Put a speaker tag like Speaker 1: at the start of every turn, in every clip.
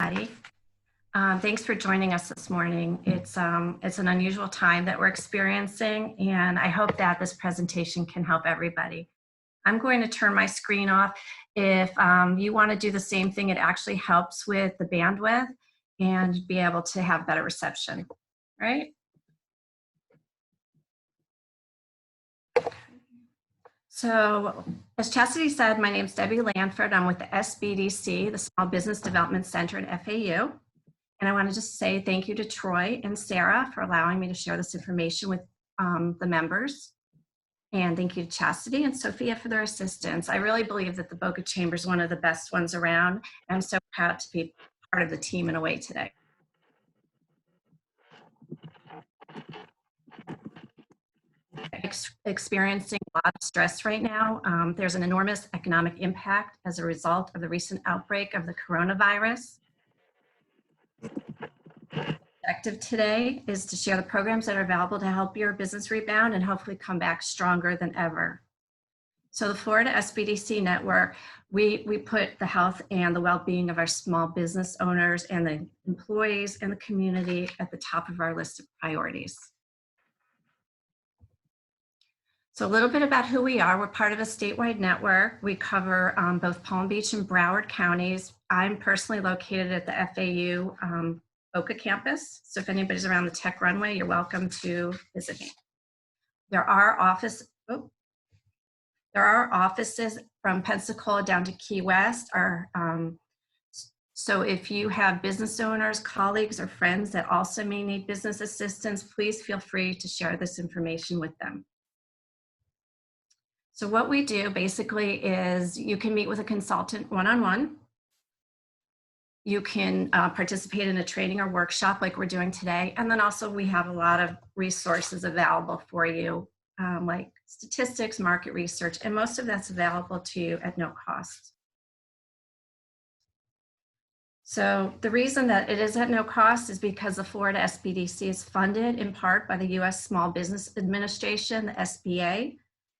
Speaker 1: Thanks for joining us this morning. It's an unusual time that we're experiencing, and I hope that this presentation can help everybody. I'm going to turn my screen off. If you want to do the same thing, it actually helps with the bandwidth and be able to have better reception, right? So, as Chastity said, my name is Debbie Lanford. I'm with the SBDC, the Small Business Development Center at FAU. And I want to just say thank you to Troy and Sarah for allowing me to share this information with the members. And thank you to Chastity and Sophia for their assistance. I really believe that the Boca Chamber is one of the best ones around. And I'm so proud to be part of the team in a way today. Experiencing a lot of stress right now. There's an enormous economic impact as a result of the recent outbreak of the coronavirus. The objective today is to share the programs that are available to help your business rebound and hopefully come back stronger than ever. So the Florida SBDC network, we put the health and the well-being of our small business owners and the employees and the community at the top of our list of priorities. So a little bit about who we are. We're part of a statewide network. We cover both Palm Beach and Broward counties. I'm personally located at the FAU Boca campus. So if anybody's around the tech runway, you're welcome to visit me. There are offices from Pensacola down to Key West. So if you have business owners, colleagues, or friends that also may need business assistance, please feel free to share this information with them. So what we do basically is you can meet with a consultant one-on-one. You can participate in a training or workshop like we're doing today. And then also we have a lot of resources available for you, like statistics, market research, and most of that's available to you at no cost. So the reason that it is at no cost is because the Florida SBDC is funded in part by the U.S. Small Business Administration, the SBA,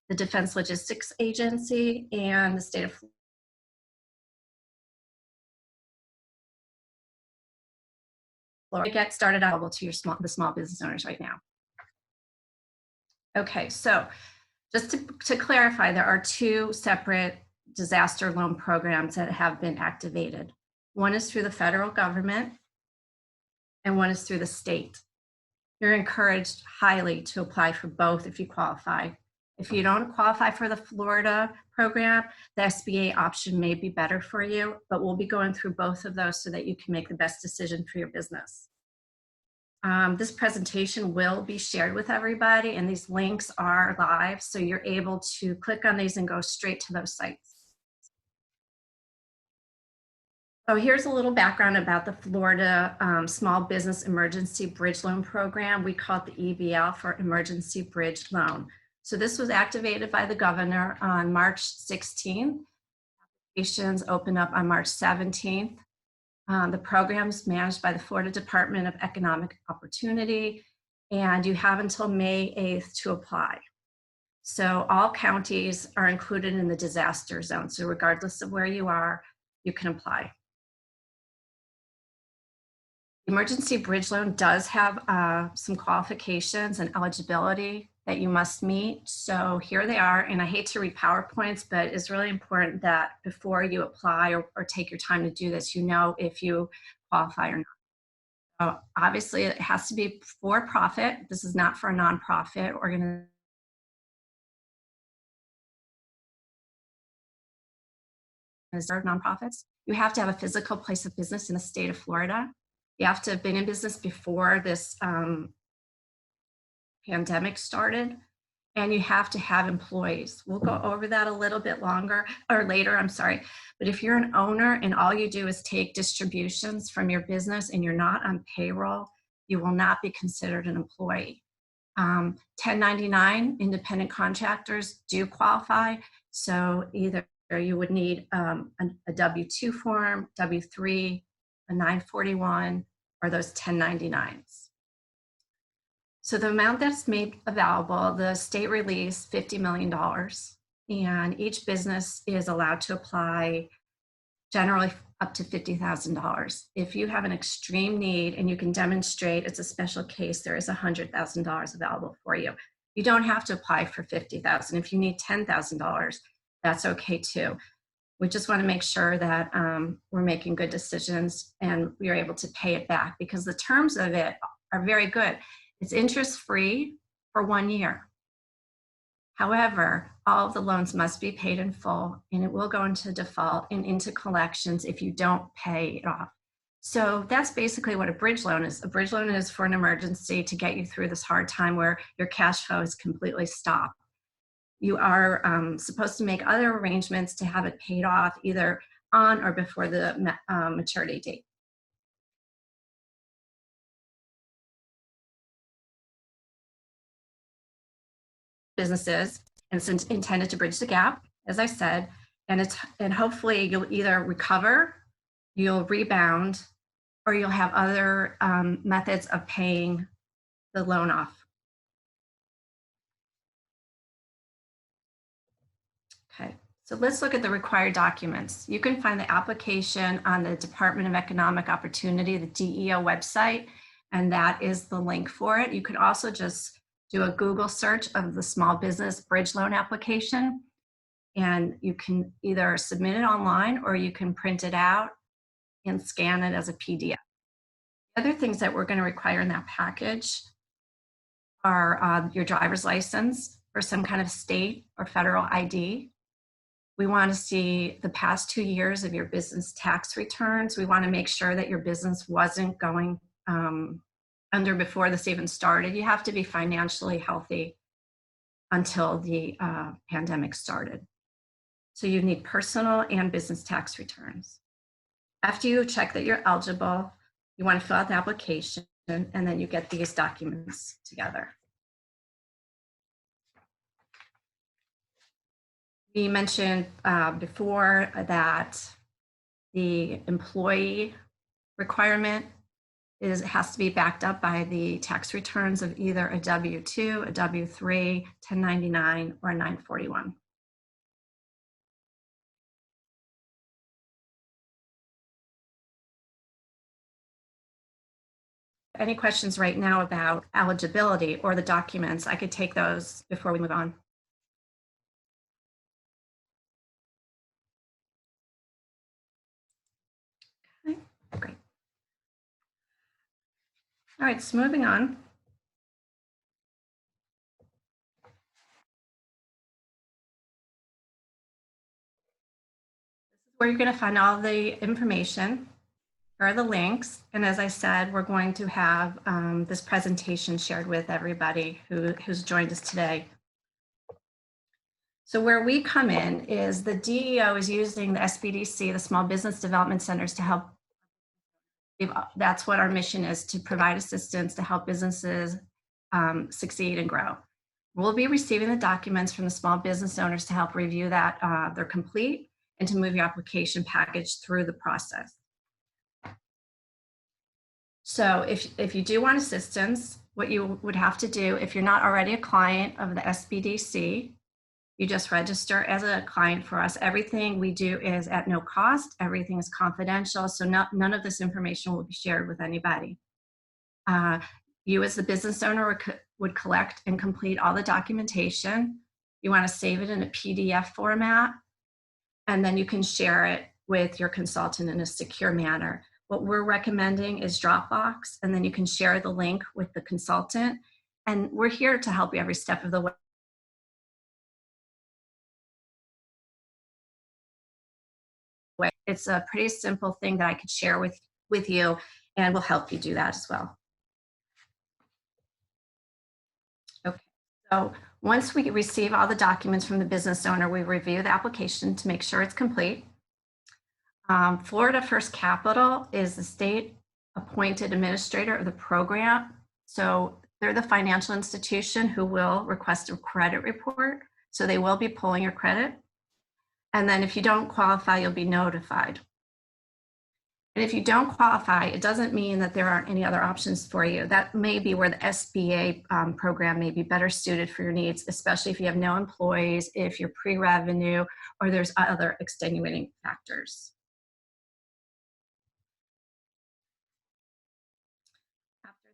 Speaker 1: the Defense Logistics Agency, and the state of Florida. Get started available to the small business owners right now. Okay, so just to clarify, there are two separate disaster loan programs that have been activated. One is through the federal government, and one is through the state. You're encouraged highly to apply for both if you qualify. If you don't qualify for the Florida program, the SBA option may be better for you, but we'll be going through both of those so that you can make the best decision for your business. This presentation will be shared with everybody, and these links are live, so you're able to click on these and go straight to those sites. So here's a little background about the Florida Small Business Emergency Bridge Loan Program. We call it the EBL for Emergency Bridge Loan. So this was activated by the governor on March 16th. Applications opened up on March 17th. The program's managed by the Florida Department of Economic Opportunity, and you have until May 8th to apply. So all counties are included in the disaster zone. So regardless of where you are, you can apply. Emergency Bridge Loan does have some qualifications and eligibility that you must meet. So here they are, and I hate to read PowerPoints, but it's really important that before you apply or take your time to do this, you know if you qualify or not. Obviously, it has to be for profit. This is not for a nonprofit organization. Nonprofits. You have to have a physical place of business in the state of Florida. You have to have been in business before this pandemic started, and you have to have employees. We'll go over that a little bit later, I'm sorry. But if you're an owner and all you do is take distributions from your business and you're not on payroll, you will not be considered an employee. 1099 independent contractors do qualify. So either you would need a W-2 form, W-3, a 941, or those 1099s. So the amount that's made available, the state released $50 million, and each business is allowed to apply generally up to $50,000. If you have an extreme need and you can demonstrate it's a special case, there is $100,000 available for you. You don't have to apply for $50,000. If you need $10,000, that's okay too. We just want to make sure that we're making good decisions and we are able to pay it back, because the terms of it are very good. It's interest-free for 1 year. However, all of the loans must be paid in full, and it will go into default and into collections if you don't pay it off. So that's basically what a bridge loan is. A bridge loan is for an emergency to get you through this hard time where your cash flow is completely stopped. You are supposed to make other arrangements to have it paid off either on or before the maturity date. Businesses, and it's intended to bridge the gap, as I said, and hopefully you'll either recover, you'll rebound, or you'll have other methods of paying the loan off. Okay, so let's look at the required documents. You can find the application on the Department of Economic Opportunity, the DEO website, and that is the link for it. You could also just do a Google search of the small business bridge loan application, and you can either submit it online or you can print it out and scan it as a PDF. Other things that we're going to require in that package are your driver's license or some kind of state or federal ID. We want to see the past 2 years of your business tax returns. We want to make sure that your business wasn't going under before this even started. You have to be financially healthy until the pandemic started. So you need personal and business tax returns. After you check that you're eligible, you want to fill out the application, and then you get these documents together. We mentioned before that the employee requirement has to be backed up by the tax returns of either a W-2, a W-3, 1099, or a 941. Any questions right now about eligibility or the documents? I could take those before we move on. Okay, great. All right, so moving on. This is where you're going to find all the information. Here are the links. And as I said, we're going to have this presentation shared with everybody who's joined us today. So where we come in is the DEO is using the SBDC, the Small Business Development Centers, to help. That's what our mission is, to provide assistance to help businesses succeed and grow. We'll be receiving the documents from the small business owners to help review that they're complete and to move your application package through the process. So if you do want assistance, what you would have to do, if you're not already a client of the SBDC, you just register as a client for us. Everything we do is at no cost. Everything is confidential. So none of this information will be shared with anybody. You as the business owner would collect and complete all the documentation. You want to save it in a PDF format, and then you can share it with your consultant in a secure manner. What we're recommending is Dropbox, and then you can share the link with the consultant. And we're here to help you every step of the way. It's a pretty simple thing that I could share with you, and will help you do that as well. Okay, so once we receive all the documents from the business owner, we review the application to make sure it's complete. Florida First Capital is the state appointed administrator of the program. So they're the financial institution who will request a credit report. So they will be pulling your credit. And then if you don't qualify, you'll be notified. And if you don't qualify, it doesn't mean that there aren't any other options for you. That may be where the SBA program may be better suited for your needs, especially if you have no employees, if you're pre-revenue, or there's other extenuating factors.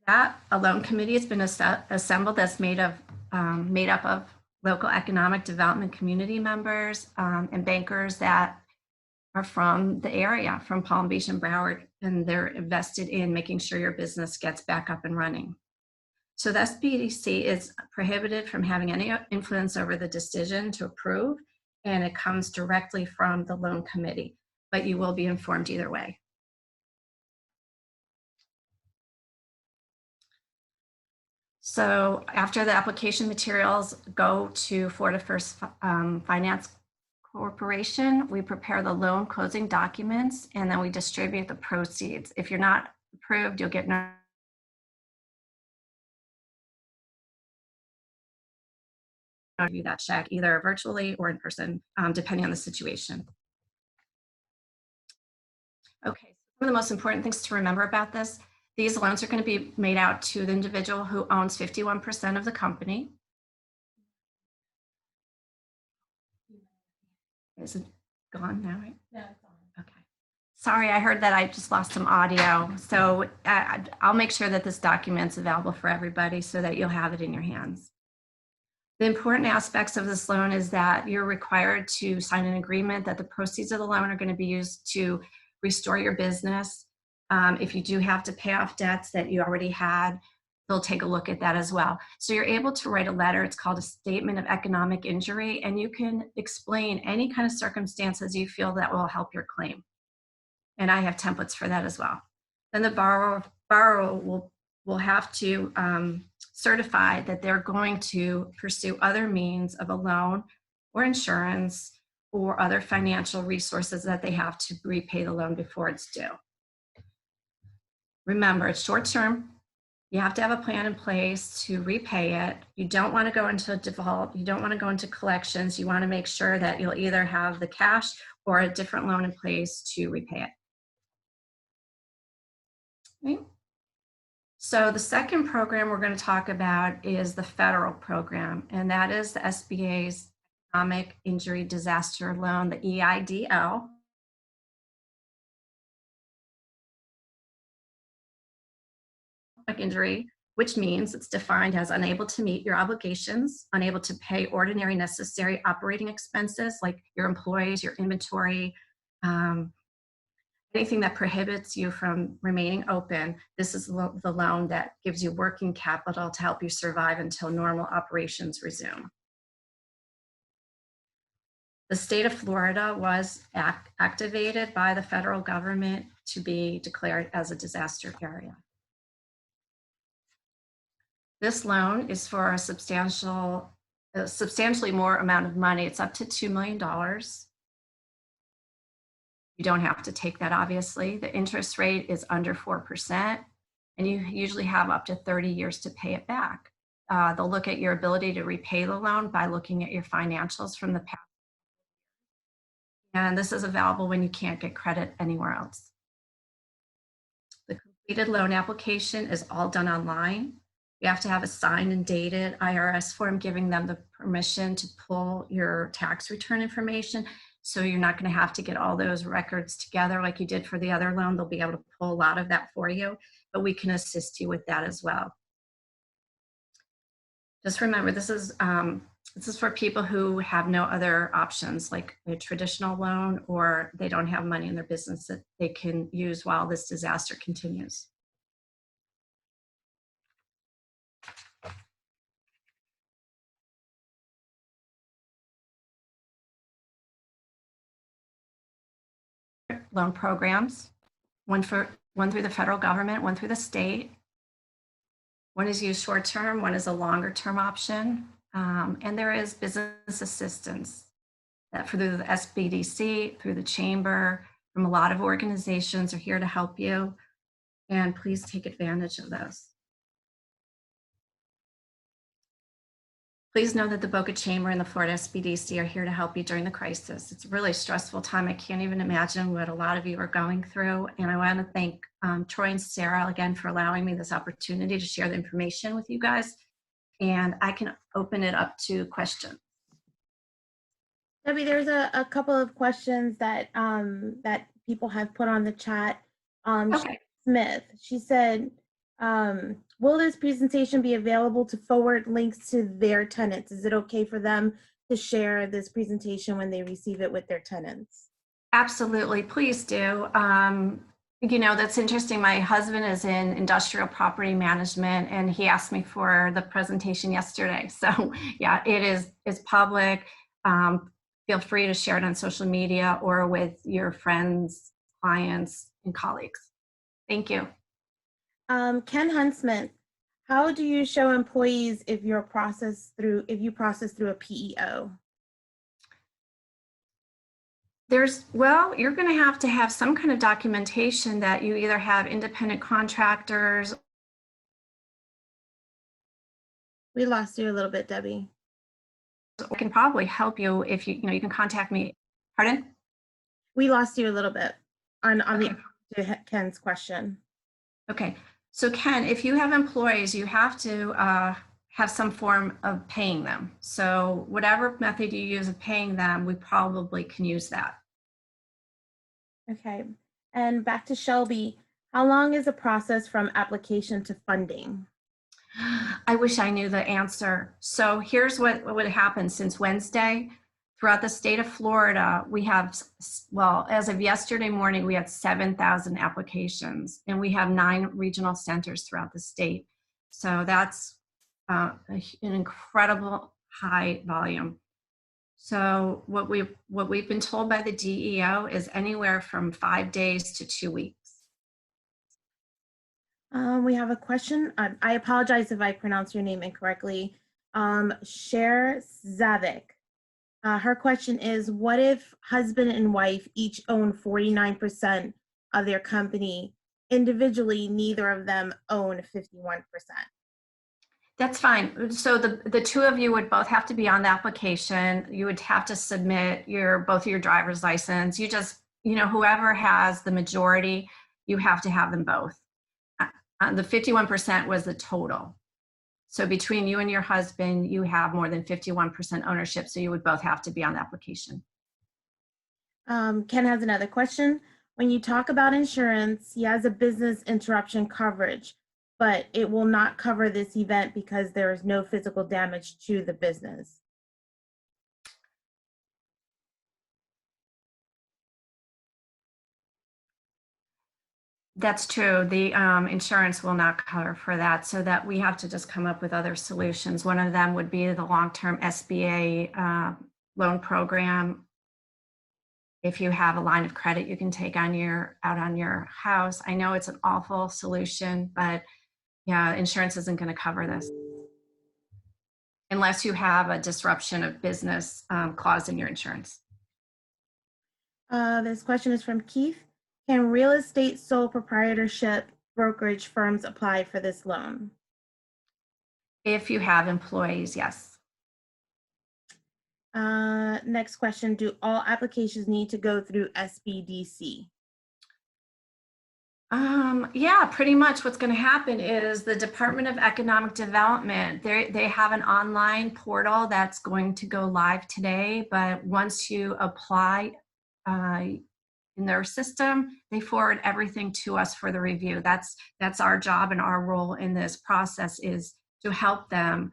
Speaker 1: That a loan committee has been assembled that's made up of local economic development community members and bankers that are from the area, from Palm Beach and Broward, and they're invested in making sure your business gets back up and running. So the SBDC is prohibited from having any influence over the decision to approve, and it comes directly from the loan committee, but you will be informed either way. So after the application materials go to Florida First Finance Corporation, we prepare the loan closing documents, and then we distribute the proceeds. If you're not approved, you'll get no review that check either virtually or in person, depending on the situation. Okay, some of the most important things to remember about this, these loans are going to be made out to the individual who owns 51% of the company. Is it gone now, right?
Speaker 2: No, it's on.
Speaker 1: Okay. Sorry, I heard that I just lost some audio. So I'll make sure that this document's available for everybody so that you'll have it in your hands. The important aspects of this loan is that you're required to sign an agreement that the proceeds of the loan are going to be used to restore your business. If you do have to pay off debts that you already had, they'll take a look at that as well. So you're able to write a letter. It's called a statement of economic injury, and you can explain any kind of circumstances you feel that will help your claim. And I have templates for that as well. Then the borrower will have to certify that they're going to pursue other means of a loan or insurance or other financial resources that they have to repay the loan before it's due. Remember, it's short term. You have to have a plan in place to repay it. You don't want to go into default. You don't want to go into collections. You want to make sure that you'll either have the cash or a different loan in place to repay it. Okay. So the second program we're going to talk about is the federal program, and that is the SBA's Economic Injury Disaster Loan, the EIDL. Injury, which means it's defined as unable to meet your obligations, unable to pay ordinary necessary operating expenses like your employees, your inventory, anything that prohibits you from remaining open. This is the loan that gives you working capital to help you survive until normal operations resume. The state of Florida was activated by the federal government to be declared as a disaster area. This loan is for a substantially more amount of money. It's up to $2 million. You don't have to take that, obviously. The interest rate is under 4%, and you usually have up to 30 years to pay it back. They'll look at your ability to repay the loan by looking at your financials from the past. And this is available when you can't get credit anywhere else. The completed loan application is all done online. You have to have a signed and dated IRS form giving them the permission to pull your tax return information. So you're not going to have to get all those records together like you did for the other loan. They'll be able to pull a lot of that for you, but we can assist you with that as well. Just remember, this is for people who have no other options, like a traditional loan, or they don't have money in their business that they can use while this disaster continues. Loan programs, one through the federal government, one through the state. One is used short term, one is a longer term option. And there is business assistance that through the SBDC, through the chamber, from a lot of organizations are here to help you. And please take advantage of those. Please know that the Boca Chamber and the Florida SBDC are here to help you during the crisis. It's a really stressful time. I can't even imagine what a lot of you are going through. And I want to thank Troy and Sarah again for allowing me this opportunity to share the information with you guys. And I can open it up to questions.
Speaker 2: Debbie, there's a couple of questions that that people have put on the chat.
Speaker 1: Okay.
Speaker 2: Smith, she said, Will this presentation be available to forward links to their tenants? Is it okay for them to share this presentation when they receive it with their tenants?
Speaker 1: Absolutely, please do. That's interesting. My husband is in industrial property management, and he asked me for the presentation yesterday. So yeah, it's public. Feel free to share it on social media or with your friends, clients, and colleagues. Thank you.
Speaker 2: Ken Huntsman, how do you show employees if you process through a PEO?
Speaker 1: You're going to have some kind of documentation that you either have independent contractors.
Speaker 2: We lost you a little bit, Debbie.
Speaker 1: I can probably help you if you can contact me. Pardon?
Speaker 2: We lost you a little bit on
Speaker 1: Okay.
Speaker 2: to Ken's question.
Speaker 1: Okay. So Ken, if you have employees, you have to have some form of paying them. So whatever method you use of paying them, we probably can use that.
Speaker 2: Okay. And back to Shelby, how long is the process from application to funding?
Speaker 1: I wish I knew the answer. So here's what would happen since Wednesday. Throughout the state of Florida, we have, as of yesterday morning, we had 7,000 applications, and we have 9 regional centers throughout the state. So that's an incredible high volume. So what we've been told by the DEO is anywhere from 5 days to 2 weeks.
Speaker 2: We have a question. I apologize if I pronounce your name incorrectly. Cher Zavik. Her question is, what if husband and wife each own 49% of their company? Individually, neither of them own 51%.
Speaker 1: That's fine. So the two of you would both have to be on the application. You would have to submit both of your driver's license. Whoever has the majority, you have to have them both. The 51% was the total. So between you and your husband, you have more than 51% ownership. So you would both have to be on the application.
Speaker 2: Ken has another question. When you talk about insurance, he has a business interruption coverage, but it will not cover this event because there is no physical damage to the business.
Speaker 1: That's true. The insurance will not cover for that, so that we have to just come up with other solutions. One of them would be the long-term SBA loan program. If you have a line of credit you can take out on your house. I know it's an awful solution, but yeah, insurance isn't going to cover this unless you have a disruption of business clause in your insurance.
Speaker 2: This question is from Keith. Can real estate sole proprietorship brokerage firms apply for this loan?
Speaker 1: If you have employees, yes.
Speaker 2: Next question, do all applications need to go through SBDC?
Speaker 1: Yeah, pretty much what's going to happen is the Department of Economic Development, they have an online portal that's going to go live today, but once you apply in their system, they forward everything to us for the review. That's our job, and our role in this process is to help them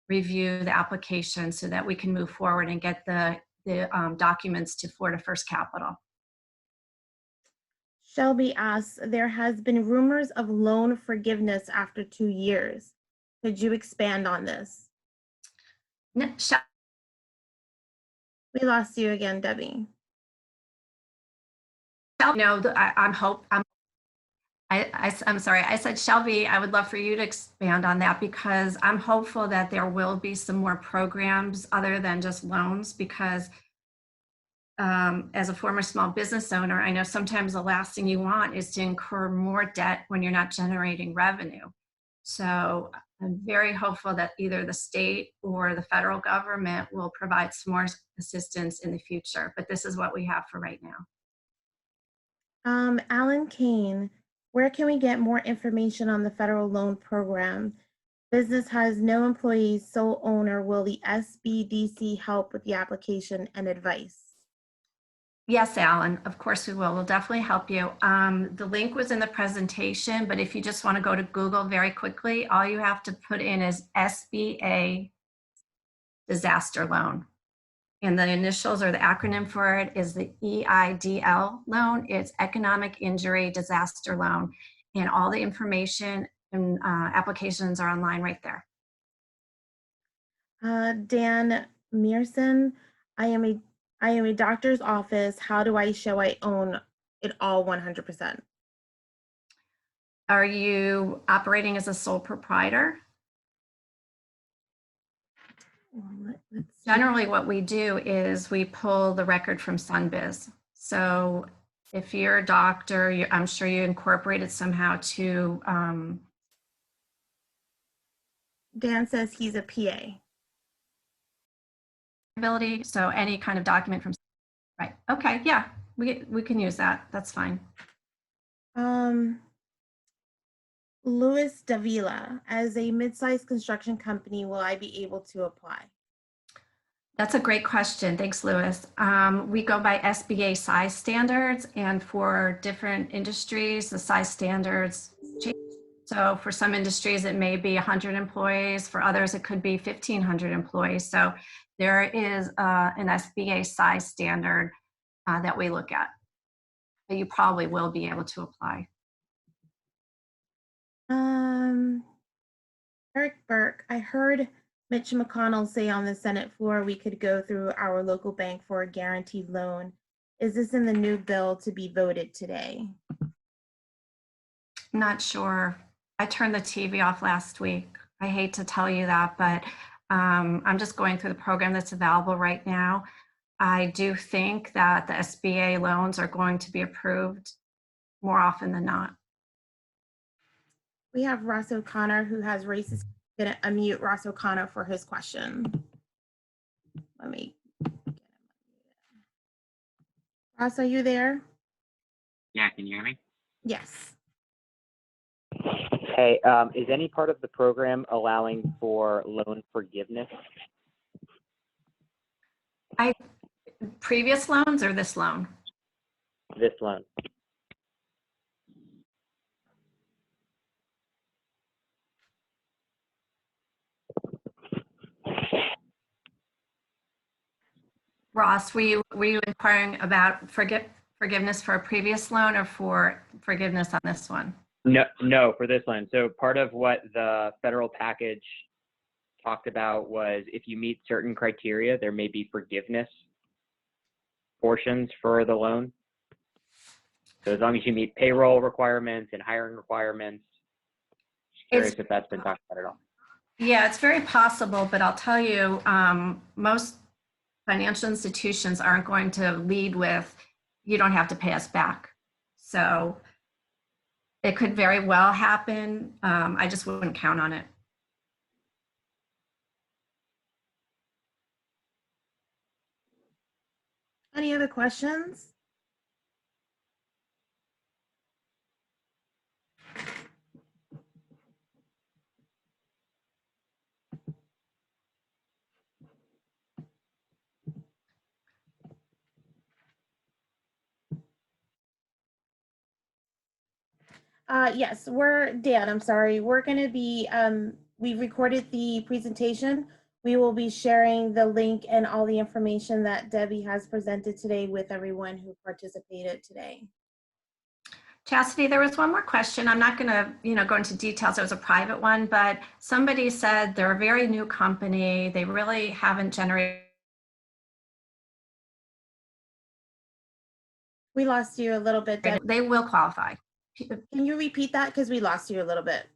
Speaker 1: review the application so that we can move forward and get the documents to Florida First Capital.
Speaker 2: Shelby asks, there has been rumors of loan forgiveness after 2 years. Could you expand on this?
Speaker 1: No,
Speaker 2: We lost you again, Debbie.
Speaker 1: no, I'm sorry. I said, Shelby, I would love for you to expand on that, because I'm hopeful that there will be some more programs other than just loans, because as a former small business owner, I know sometimes the last thing you want is to incur more debt when you're not generating revenue. So I'm very hopeful that either the state or the federal government will provide some more assistance in the future, but this is what we have for right now.
Speaker 2: Alan Kane, where can we get more information on the federal loan program? Business has no employees, sole owner. Will the SBDC help with the application and advice?
Speaker 1: Yes, Alan, of course we will. We'll definitely help you. The link was in the presentation, but if you just want to go to Google very quickly, all you have to put in is SBA disaster loan. And the initials or the acronym for it is the EIDL loan. It's Economic Injury Disaster Loan. And all the information and applications are online right there.
Speaker 2: Dan Mearson, I am a doctor's office. How do I show I own it all 100%?
Speaker 1: Are you operating as a sole proprietor?
Speaker 2: Let's see.
Speaker 1: Generally, what we do is we pull the record from Sunbiz. So if you're a doctor, I'm sure you incorporated somehow to.
Speaker 2: Dan says he's a PA.
Speaker 1: Ability. So any kind of document from. Right. Okay. Yeah, we can use that. That's fine.
Speaker 2: Louis Davila, as a mid-sized construction company, will I be able to apply?
Speaker 1: That's a great question. Thanks, Louis. We go by SBA size standards, and for different industries, the size standards change. So for some industries, it may be 100 employees. For others, it could be 1,500 employees. So there is an SBA size standard that we look at. But you probably will be able to apply.
Speaker 2: Eric Burke, I heard Mitch McConnell say on the Senate floor we could go through our local bank for a guaranteed loan. Is this in the new bill to be voted today?
Speaker 1: Not sure. I turned the TV off last week. I hate to tell you that, but I'm just going through the program that's available right now. I do think that the SBA loans are going to be approved more often than not.
Speaker 2: We have Ross O'Connor who has raised his. I'm going to unmute Ross O'Connor for his question. Let me get him unmuted. Ross, are you there?
Speaker 3: Yeah, can you hear me?
Speaker 2: Yes.
Speaker 3: Hey, is any part of the program allowing for loan forgiveness?
Speaker 1: Previous loans or this loan?
Speaker 3: This loan.
Speaker 1: Ross, were you inquiring about forgiveness for a previous loan or for forgiveness on this one?
Speaker 3: No, for this loan. So part of what the federal package talked about was if you meet certain criteria, there may be forgiveness portions for the loan. So as long as you meet payroll requirements and hiring requirements, just curious if that's been talked about at all.
Speaker 1: Yeah, it's very possible, but I'll tell you, most financial institutions aren't going to lead with, you don't have to pay us back. So it could very well happen. I just wouldn't count on it.
Speaker 2: Any other questions? Yes, Dan, I'm sorry. We're going to be, we recorded the presentation. We will be sharing the link and all the information that Debbie has presented today with everyone who participated today.
Speaker 1: Chastity, there was one more question. I'm not going to, go into details. It was a private one, but somebody said they're a very new company. They really haven't generated.
Speaker 2: We lost you a little bit, Debbie.
Speaker 1: They will qualify.
Speaker 2: Can you repeat that? Because we lost you a little bit.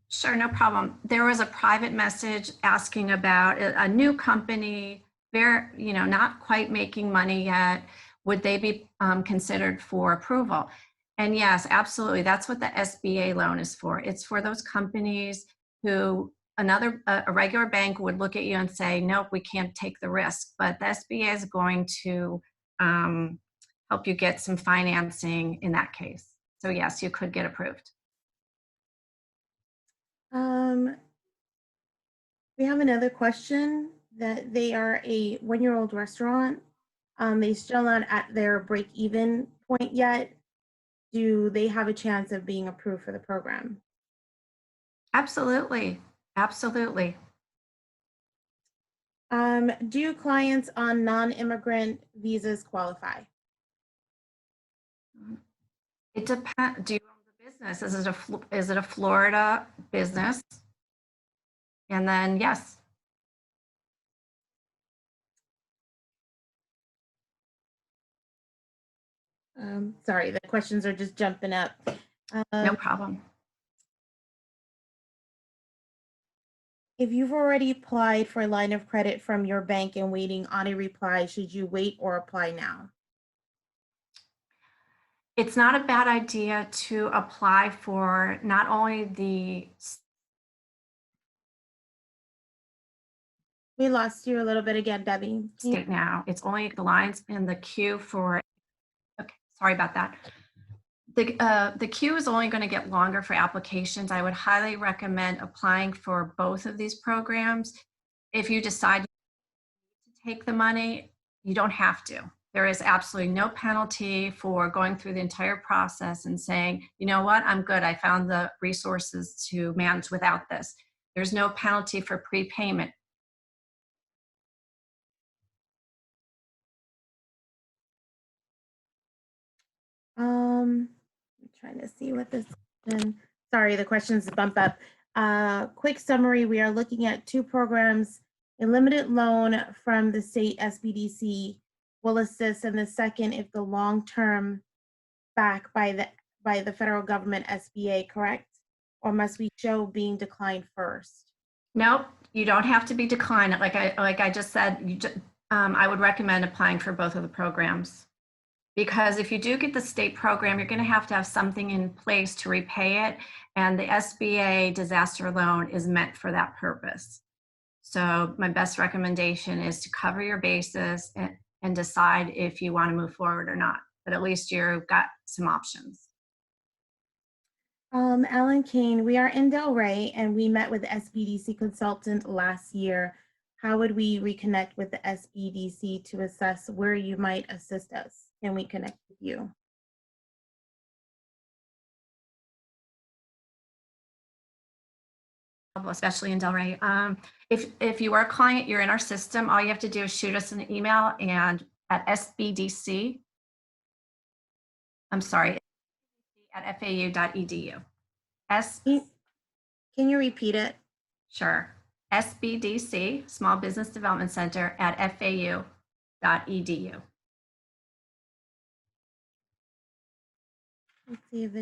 Speaker 1: Sure, no problem. There was a private message asking about a new company, not quite making money yet. Would they be considered for approval? And yes, absolutely. That's what the SBA loan is for. It's for those companies who a regular bank would look at you and say, nope, we can't take the risk. But the SBA is going to help you get some financing in that case. So yes, you could get approved.
Speaker 2: We have another question that they are a one-year-old restaurant. They still not at their break-even point yet. Do they have a chance of being approved for the program?
Speaker 1: Absolutely. Absolutely.
Speaker 2: Do clients on non-immigrant visas qualify?
Speaker 1: It depends. Do you own the business? Is it a Florida business? And then, yes.
Speaker 2: Sorry, the questions are just jumping up.
Speaker 1: No problem.
Speaker 2: If you've already applied for a line of credit from your bank and waiting on a reply, should you wait or apply now?
Speaker 1: It's not a bad idea to apply for not only the
Speaker 2: We lost you a little bit again, Debbie.
Speaker 1: state now, it's only the lines in the queue for, okay, sorry about that. The queue is only going to get longer for applications. I would highly recommend applying for both of these programs. If you decide to take the money, you don't have to. There is absolutely no penalty for going through the entire process and saying, you know what, I'm good. I found the resources to manage without this. There's no penalty for prepayment.
Speaker 2: I'm trying to see what this question, sorry, the questions bump up. Quick summary, we are looking at two programs. A limited loan from the state SBDC will assist, and the second if the long-term back by the federal government SBA, correct? Or must we show being declined first?
Speaker 1: Nope, you don't have to be declined. Like I just said, I would recommend applying for both of the programs. Because if you do get the state program, you're going to have something in place to repay it. And the SBA disaster loan is meant for that purpose. So my best recommendation is to cover your bases and decide if you want to move forward or not. But at least you've got some options.
Speaker 2: Alan Kane, we are in Delray and we met with the SBDC consultant last year. How would we reconnect with the SBDC to assess where you might assist us? Can we connect with you?
Speaker 1: Especially in Delray. If you are a client, you're in our system, all you have to do is shoot us an email and at SBDC, I'm sorry, at fau.edu.
Speaker 2: Can you repeat it?
Speaker 1: Sure. SBDC, Small Business Development Center at fau.edu.
Speaker 2: Let's see if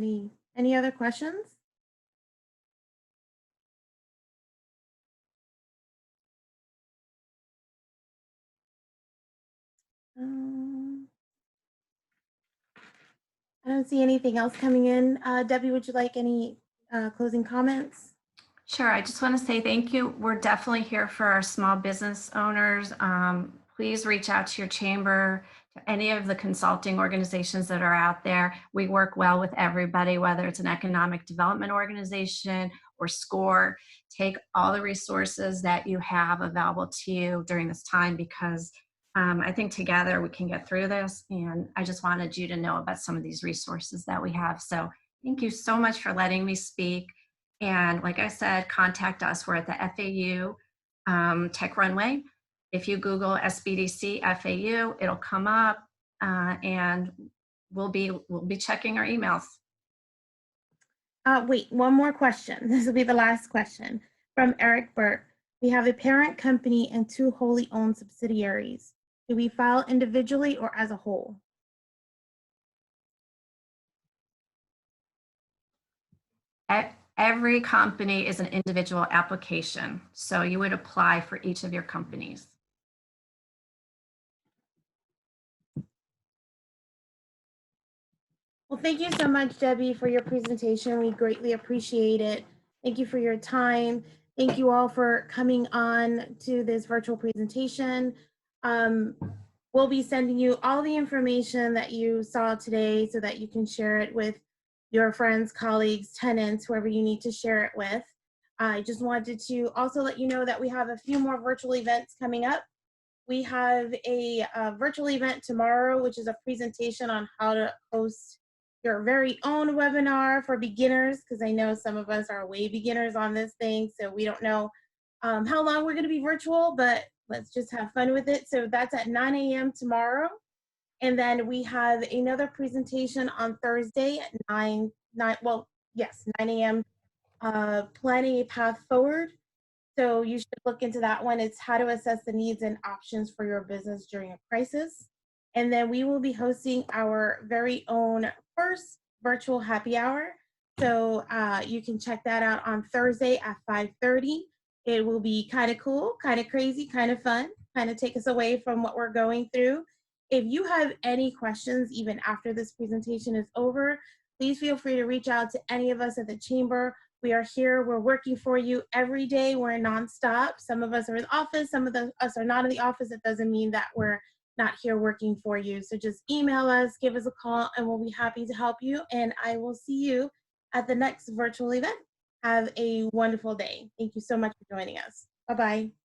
Speaker 2: any other questions? I don't see anything else coming in. Debbie, would you like any closing comments?
Speaker 1: Sure. I just want to say thank you. We're definitely here for our small business owners. Please reach out to your chamber, to any of the consulting organizations that are out there. We work well with everybody, whether it's an economic development organization or SCORE. Take all the resources that you have available to you during this time, because I think together we can get through this. And I just wanted you to know about some of these resources that we have. So thank you so much for letting me speak. And like I said, contact us. We're at the FAU Tech Runway. If you Google SBDC FAU, it'll come up, and we'll be checking our emails.
Speaker 2: Wait, one more question. This will be the last question from Eric Burke. We have a parent company and two wholly owned subsidiaries. Do we file individually or as a whole?
Speaker 1: Every company is an individual application, so you would apply for each of your companies.
Speaker 2: Well, thank you so much, Debbie, for your presentation. We greatly appreciate it. Thank you for your time. Thank you all for coming on to this virtual presentation. We'll be sending you all the information that you saw today so that you can share it with your friends, colleagues, tenants, whoever you need to share it with. I just wanted to also let you know that we have a few more virtual events coming up. We have a virtual event tomorrow, which is a presentation on how to host your very own webinar for beginners, because I know some of us are way beginners on this thing, so we don't know how long we're going to be virtual, but let's just have fun with it. So that's at 9 a.m. tomorrow. And then we have another presentation on Thursday at 9 a.m. Planning a path forward. So you should look into that one. It's how to assess the needs and options for your business during a crisis. And then we will be hosting our very own first virtual happy hour. So you can check that out on Thursday at 5:30. It will be kind of cool, kind of crazy, kind of fun, kind of take us away from what we're going through. If you have any questions, even after this presentation is over, please feel free to reach out to any of us at the Chamber. We are here, we're working for you every day, we're nonstop. Some of us are in the office, some of us are not in the office. It doesn't mean that we're not here working for you. So just email us, give us a call, and we'll be happy to help you. And I will see you at the next virtual event. Have a wonderful day. Thank you so much for joining us. Bye-bye.